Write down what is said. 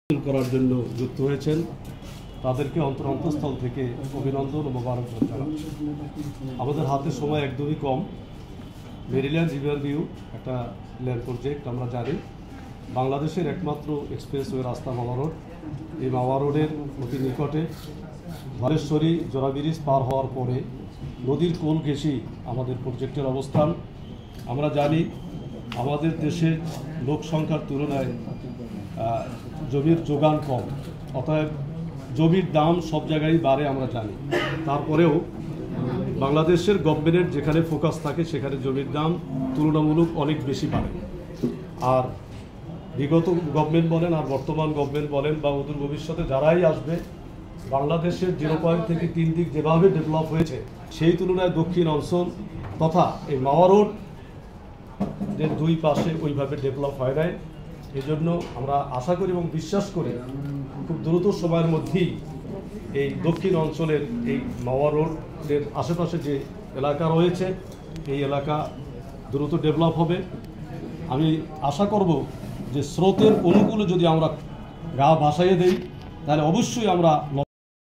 করার জন্য যুক্ত হয়েছেন তাদেরকে অন্তঃস্থল থেকে অভিনন্দন ও মোবারকবাদ জানাচ্ছি। আমাদের হাতে সময় একদমই কম। মেরিল্যান্ড রিভার ভিউ একটা ল্যান্ড প্রজেক্ট, আমরা জানি বাংলাদেশের একমাত্র এক্সপ্রেসওয়ে রাস্তা মাওয়া রোড। এই মাওয়া রোডের অতি নিকটে ধলেশ্বরী জোড়া ব্রিজ পার হওয়ার পরে নদীর কোল ঘেঁষেই আমাদের প্রজেক্টের অবস্থান। আমরা জানি আমাদের দেশের লোক সংখ্যার তুলনায় জমির যোগান কম, অতএব জমির দাম সব জায়গায় বাড়ে আমরা জানি। তারপরেও বাংলাদেশের গভর্নমেন্টের যেখানে ফোকাস থাকে সেখানে জমির দাম তুলনামূলক অনেক বেশি বাড়ে। আর বিগত গভর্নমেন্ট বলেন আর বর্তমান গভর্নমেন্ট বলেন বা অদূর ভবিষ্যতে যারাই আসবে, বাংলাদেশের 0 পয়েন্ট থেকে 3 দিক যেভাবে ডেভেলপ হয়েছে সেই তুলনায় দক্ষিণ অঞ্চল তথা এই মাওয়া রোড যে দুই পাশে ওইভাবে ডেভেলপ হয় নাই। এই জন্য আমরা আশা করি এবং বিশ্বাস করি খুব দ্রুত সময়ের মধ্যেই এই দক্ষিণ অঞ্চলের এই মাওয়া রোডের আশেপাশে যে এলাকা রয়েছে এই এলাকা দ্রুত ডেভেলপ হবে। আমি আশা করব যে স্রোতের অনুকূলে যদি আমরা গা ভাসাইয়ে দেই তাহলে অবশ্যই আমরা